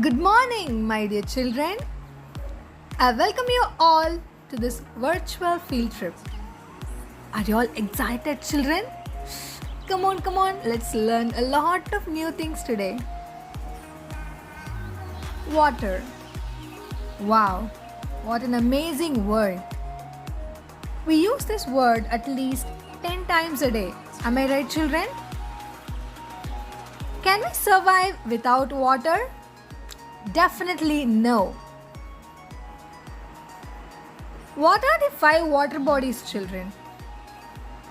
Good morning, my dear children. I welcome you all to this virtual field trip. Are you all excited, children? Come on, let's learn a lot of new things today. Water. Wow, what an amazing word. We use this word at least 10 times a day. Am I right, children? Can we survive without water? Definitely no. What are the 5 water bodies, children?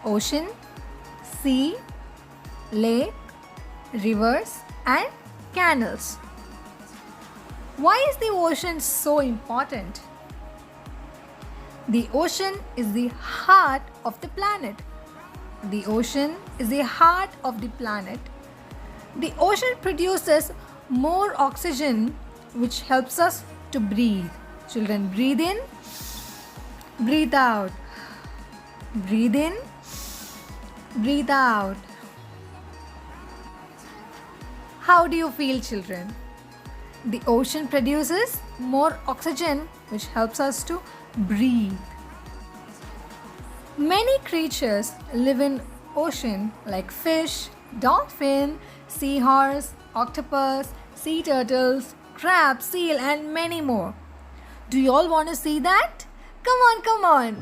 Ocean, sea, lake, rivers, and canals. Why is the ocean so important? The ocean is the heart of the planet. The ocean is the heart of the planet. The ocean produces more oxygen, which helps us to breathe. Children, breathe in, breathe out. Breathe in, breathe out. How do you feel, children? The ocean produces more oxygen, which helps us to breathe. Many creatures live in ocean like fish, dolphin, seahorse, octopus, sea turtles, crab, seal, and many more. Do you all want to see that? Come on.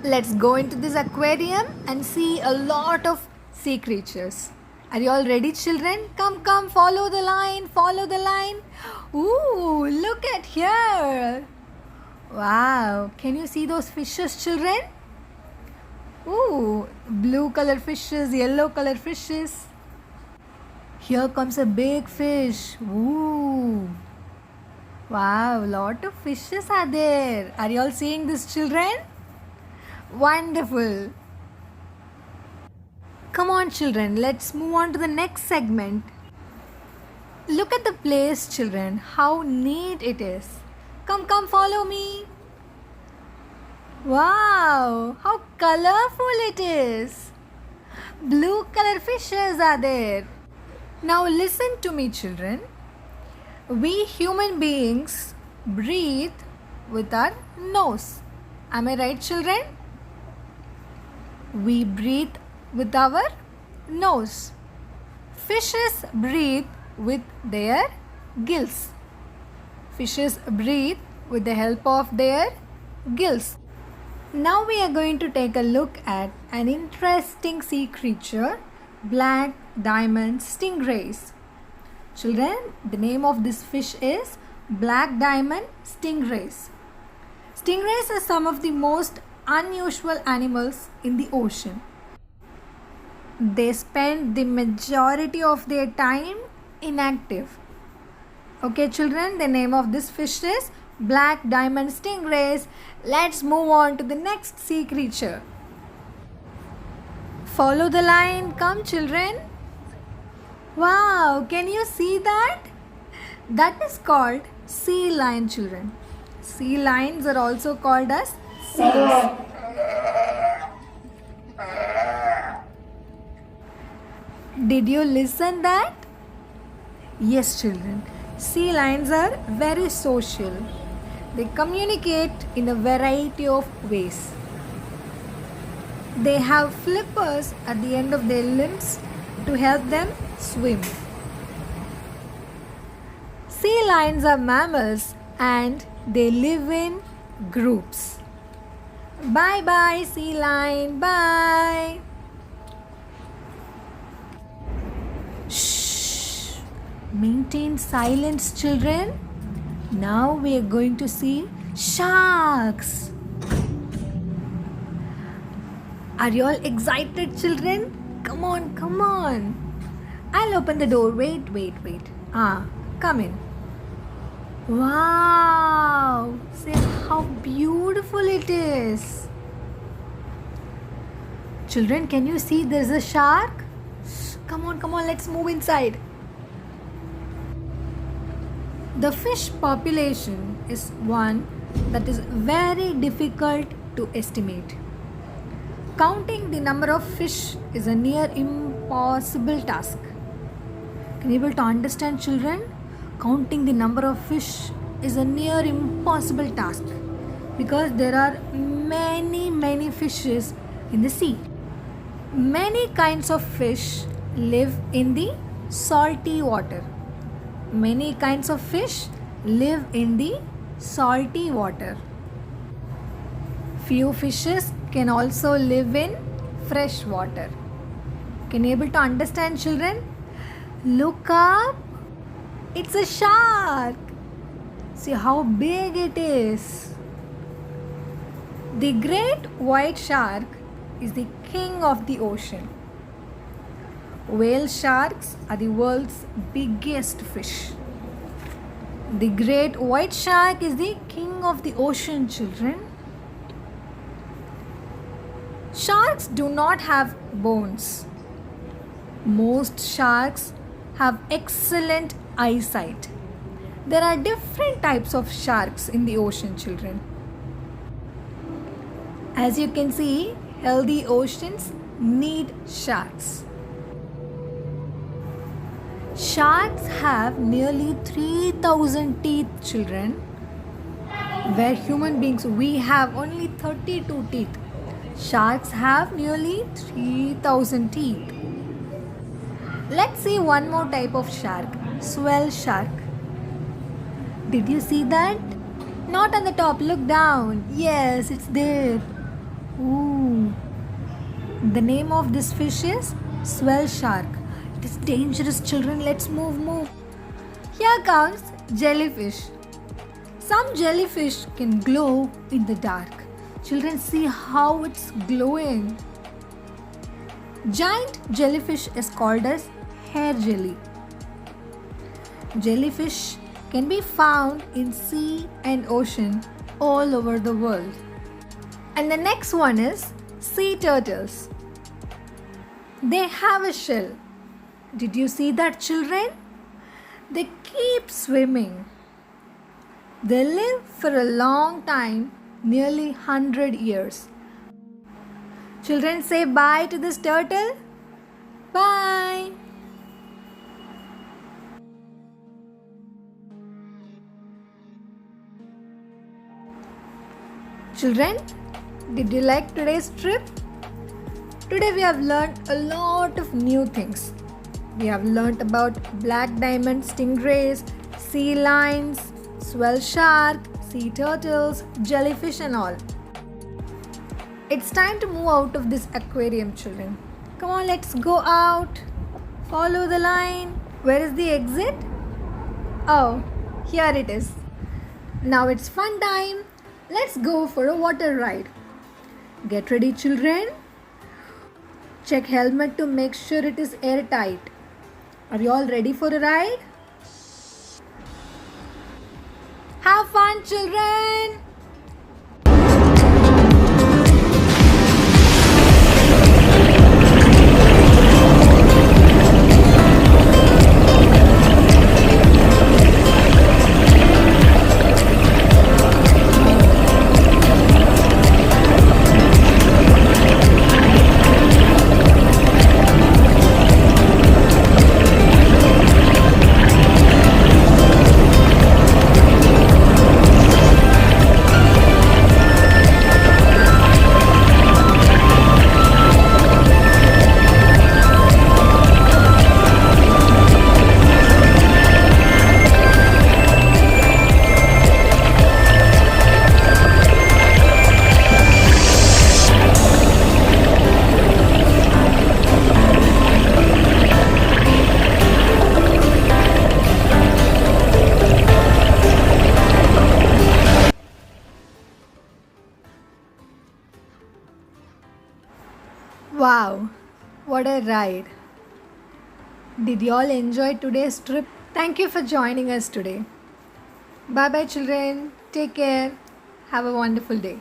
Let's go into this aquarium and see a lot of sea creatures. Are you all ready, children? Come, follow the line. Ooh, look at here. Wow, can you see those fishes, children? Ooh, blue color fishes, yellow color fishes. Here comes a big fish. Ooh. Wow, lot of fishes are there. Are you all seeing this, children? Wonderful. Come on, children, let's move on to the next segment. Look at the place, children, how neat it is. Come, follow me. Wow, how colorful it is. Blue color fishes are there. Now listen to me, children. We human beings breathe with our nose. Am I right, children? We breathe with our nose. Fishes breathe with their gills. Fishes breathe with the help of their gills. Now we are going to take a look at an interesting sea creature, black diamond stingrays. Children, the name of this fish is black diamond stingrays. Stingrays are some of the most unusual animals in the ocean. They spend the majority of their time inactive. Okay, children, the name of this fish is black diamond stingrays. Let's move on to the next sea creature. Follow the line. Come, children. Wow, can you see that? That is called sea lion, children. Sea lions are also called as seals. Did you listen that? Yes, children. Sea lions are very social. They communicate in a variety of ways. They have flippers at the end of their limbs to help them swim. Sea lions are mammals and they live in groups. Bye, sea lion. Bye. Shh. Maintain silence, children. Now we are going to see sharks. Are you all excited, children? Come on. I'll open the door. Wait. Come in. Wow. See how beautiful it is. Children, can you see there's a shark? Come on, let's move inside. The fish population is one that is very difficult to estimate. Counting the number of fish is a near impossible task. Can you able to understand, children? Counting the number of fish is a near impossible task because there are many fishes in the sea. Many kinds of fish live in the salty water. Many kinds of fish live in the salty water. Few fishes can also live in fresh water. Can you able to understand, children? Look up. It's a shark. See how big it is. The great white shark is the king of the ocean. Whale sharks are the world's biggest fish. The great white shark is the king of the ocean, children. Sharks do not have bones. Most sharks have excellent eyesight. There are different types of sharks in the ocean, children. As you can see, healthy oceans need sharks. Sharks have nearly 3,000 teeth, children, where human beings we have only 32 teeth. Sharks have nearly 3,000 teeth. Let's see one more type of shark, swell shark. Did you see that? Not on the top, look down. Yes, it's there. Ooh. The name of this fish is swell shark. It is dangerous, children. Let's move. Here comes jellyfish. Some jellyfish can glow in the dark. Children, see how it's glowing. Giant jellyfish is called as hair jelly. Jellyfish can be found in sea and ocean all over the world. And the next one is sea turtles. They have a shell. Did you see that, children? They keep swimming. They live for a long time, nearly 100 years. Children, say bye to this turtle. Bye. Children, did you like today's trip? Today we have learned a lot of new things. We have learned about black diamond stingrays, sea lions, swell shark, sea turtles, jellyfish and all. It's time to move out of this aquarium, children. Come on, let's go out. Follow the line. Where is the exit? Oh, here it is. Now it's fun time. Let's go for a water ride. Get ready, children. Check helmet to make sure it is airtight. Are you all ready for a ride? Have fun, children. Wow, what a ride. Did you all enjoy today's trip? Thank you for joining us today. Bye bye, children. Take care. Have a wonderful day.